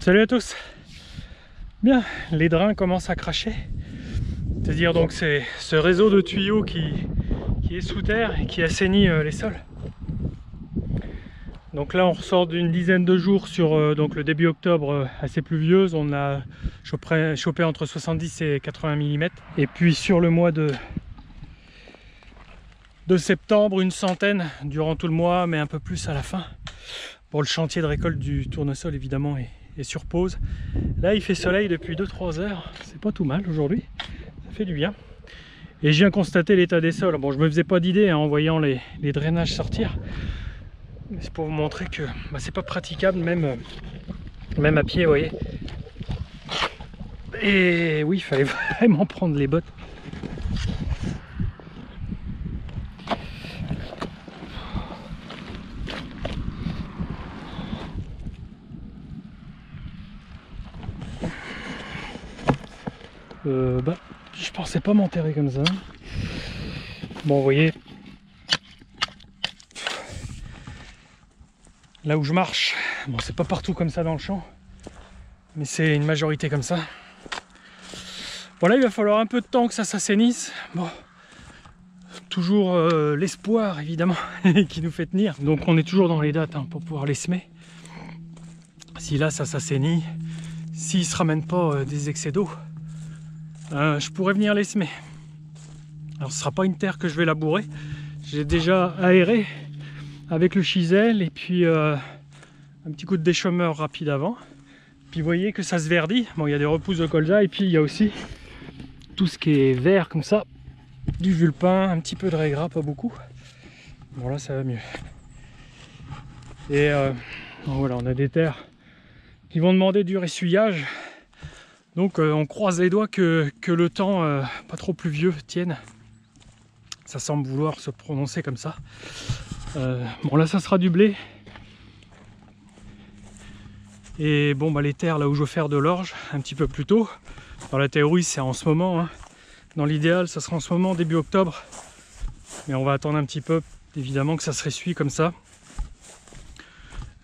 Salut à tous. Bien, les drains commencent à cracher. C'est-à-dire donc c'est ce réseau de tuyaux qui est sous terre et qui assainit les sols. Donc là on ressort d'une dizaine de jours sur donc le début octobre assez pluvieuse. On a chopé entre 70 et 80 mm. Et puis sur le mois de septembre, une centaine durant tout le mois, mais un peu plus à la fin. Pour le chantier de récolte du tournesol évidemment est sur pause. Là il fait soleil depuis 2-3 heures, c'est pas tout mal aujourd'hui, ça fait du bien. Et je viens constater l'état des sols. Bon, je me faisais pas d'idée en voyant les drainages sortir, mais c'est pour vous montrer que c'est pas praticable même à pied, vous voyez. Et oui, il fallait vraiment prendre les bottes. Je pensais pas m'enterrer comme ça. Bon, vous voyez, là où je marche, bon, c'est pas partout comme ça dans le champ, mais c'est une majorité comme ça. Voilà, il va falloir un peu de temps que ça s'assainisse. Bon, toujours l'espoir évidemment qui nous fait tenir. Donc on est toujours dans les dates pour pouvoir les semer. Si là ça s'assainit, s'il se ramène pas des excès d'eau, je pourrais venir les semer. Alors ce sera pas une terre que je vais labourer, j'ai déjà aéré avec le chisel et puis un petit coup de déchômeur rapide avant. Puis vous voyez que ça se verdit. Bon, il y a des repousses de colza et puis il y a aussi tout ce qui est vert comme ça, du vulpin, un petit peu de raies gras, pas beaucoup. Bon là ça va mieux. Et voilà, on a des terres qui vont demander du ressuyage. Donc on croise les doigts que le temps pas trop pluvieux tienne. Ça semble vouloir se prononcer comme ça. Bon là ça sera du blé. Et bon les terres là où je veux faire de l'orge un petit peu plus tôt. Dans la théorie c'est en ce moment. Hein. Dans l'idéal ça sera en ce moment début octobre. Mais on va attendre un petit peu évidemment que ça se ressuie comme ça.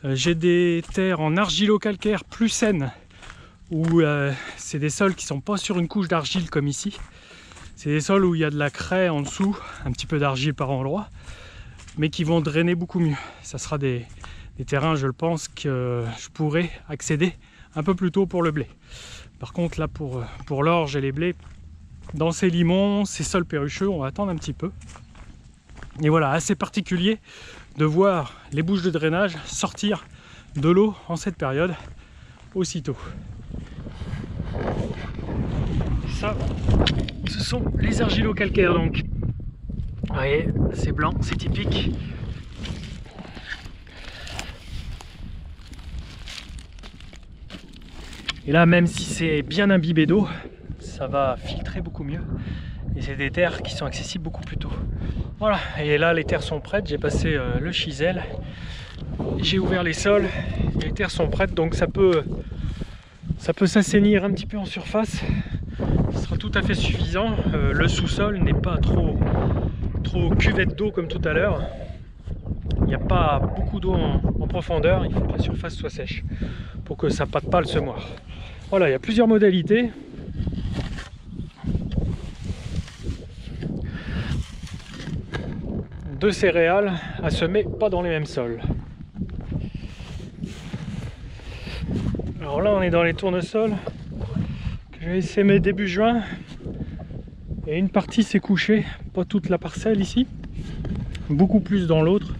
J'ai des terres en argilo-calcaire plus saines. Où c'est des sols qui sont pas sur une couche d'argile comme ici. C'est des sols où il y a de la craie en dessous, un petit peu d'argile par endroit, mais qui vont drainer beaucoup mieux. Ça sera des terrains, je le pense, que je pourrais accéder un peu plus tôt pour le blé. Par contre là pour l'orge et les blés, dans ces limons, ces sols perrucheux, on va attendre un petit peu. Et voilà, assez particulier de voir les bouches de drainage sortir de l'eau en cette période aussitôt. Ça, ce sont les argilo-calcaires donc. Vous voyez, c'est blanc, c'est typique. Et là, même si c'est bien imbibé d'eau, ça va filtrer beaucoup mieux. Et c'est des terres qui sont accessibles beaucoup plus tôt. Voilà, et là les terres sont prêtes, j'ai passé le chisel, j'ai ouvert les sols, les terres sont prêtes, donc ça peut s'assainir un petit peu en surface. Ce sera tout à fait suffisant. Le sous-sol n'est pas trop cuvette d'eau comme tout à l'heure. Il n'y a pas beaucoup d'eau en profondeur, il faut que la surface soit sèche pour que ça ne pâte pas le semoir. Voilà, il y a plusieurs modalités. De céréales à semer pas dans les mêmes sols. Alors là on est dans les tournesols que j'avais sémé début juin et une partie s'est couchée, pas toute la parcelle ici, beaucoup plus dans l'autre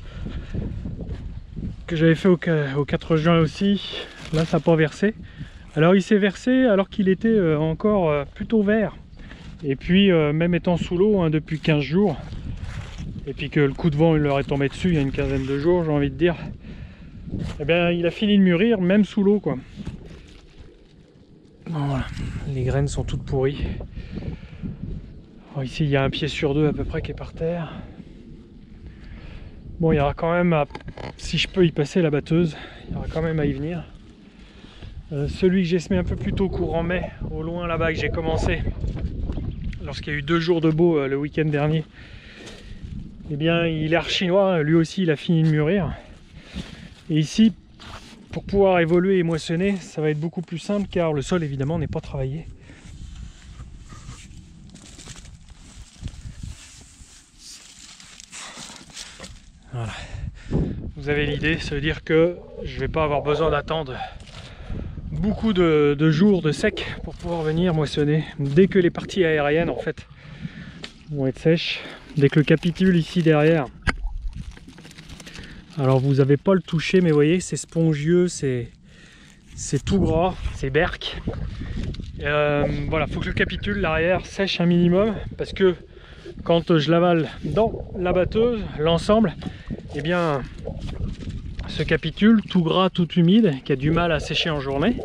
que j'avais fait au 4 juin aussi. Là ça n'a pas versé. Alors il s'est versé alors qu'il était encore plutôt vert et puis même étant sous l'eau depuis 15 jours et puis que le coup de vent il leur est tombé dessus il y a une quinzaine de jours, j'ai envie de dire, eh bien il a fini de mûrir même sous l'eau quoi. Bon, voilà, les graines sont toutes pourries. Alors, ici il y a un pied sur deux à peu près qui est par terre. Bon, il y aura quand même si je peux y passer la batteuse, il y aura quand même à y venir. Celui que j'ai semé un peu plus tôt courant mai, au loin là-bas que j'ai commencé lorsqu'il y a eu 2 jours de beau le week-end dernier, eh bien il est archi noir, lui aussi il a fini de mûrir. Et ici pour pouvoir évoluer et moissonner, ça va être beaucoup plus simple car le sol évidemment n'est pas travaillé. Voilà. Vous avez l'idée, ça veut dire que je ne vais pas avoir besoin d'attendre beaucoup de jours de sec pour pouvoir venir moissonner. Dès que les parties aériennes en fait vont être sèches, dès que le capitule ici derrière, alors vous n'avez pas le toucher mais vous voyez c'est spongieux, c'est tout gras, c'est berk. Voilà, faut que le capitule l'arrière sèche un minimum parce que quand je l'avale dans la batteuse, l'ensemble, eh bien ce capitule tout gras, tout humide, qui a du mal à sécher en journée,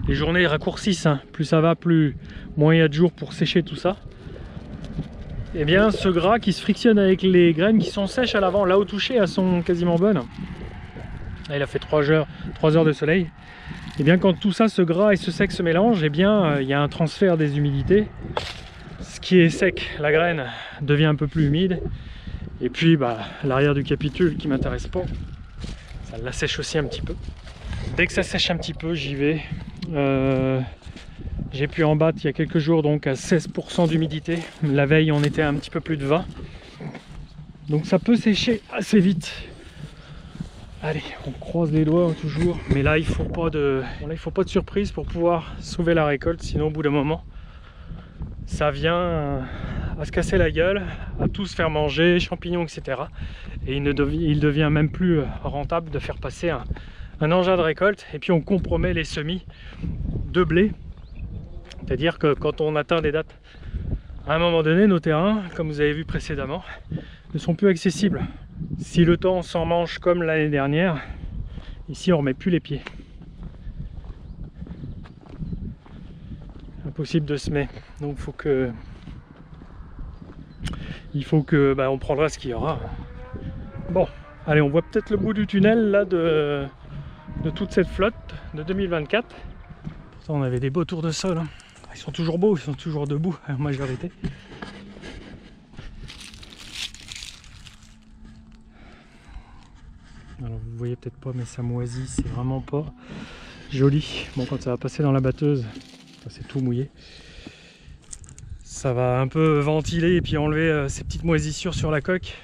les journées raccourcissent, hein. Plus ça va, plus moins il y a de jours pour sécher tout ça. Et bien ce gras qui se frictionne avec les graines qui sont sèches à l'avant, là au toucher elles sont quasiment bonnes. Là, il a fait 3 heures de soleil. Et bien quand tout ça, ce gras et ce sec se mélangent, et bien il y a un transfert des humidités. Ce qui est sec, la graine devient un peu plus humide. Et puis l'arrière du capitule qui m'intéresse pas, ça la sèche aussi un petit peu. Dès que ça sèche un petit peu, j'y vais. J'ai pu en battre il y a quelques jours donc à 16% d'humidité. La veille on était à un petit peu plus de 20. Donc ça peut sécher assez vite. Allez, on croise les doigts toujours. Mais là il faut pas de surprise pour pouvoir sauver la récolte. Sinon au bout d'un moment, ça vient à se casser la gueule, à tout se faire manger, champignons, etc. Et il devient même plus rentable de faire passer un engin de récolte. Et puis on compromet les semis de blé. C'est-à-dire que quand on atteint des dates, à un moment donné, nos terrains, comme vous avez vu précédemment, ne sont plus accessibles. Si le temps s'en mange comme l'année dernière, ici on ne remet plus les pieds. Impossible de semer. Donc il faut que on prendra ce qu'il y aura. Bon, allez, on voit peut-être le bout du tunnel là de toute cette flotte de 2024. Pourtant on avait des beaux tours de sol, hein. Ils sont toujours beaux, ils sont toujours debout en majorité. Alors vous voyez peut-être pas mais ça moisit, c'est vraiment pas joli. Bon, quand ça va passer dans la batteuse, c'est tout mouillé, ça va un peu ventiler et puis enlever ces petites moisissures sur la coque.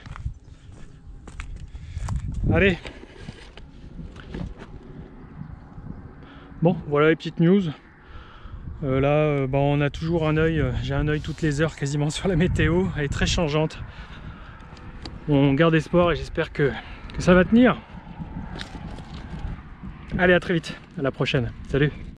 Allez, bon voilà les petites news. Là on a toujours un œil, j'ai un œil toutes les heures quasiment sur la météo, elle est très changeante. On garde espoir et j'espère que ça va tenir. Allez, à très vite, à la prochaine, salut.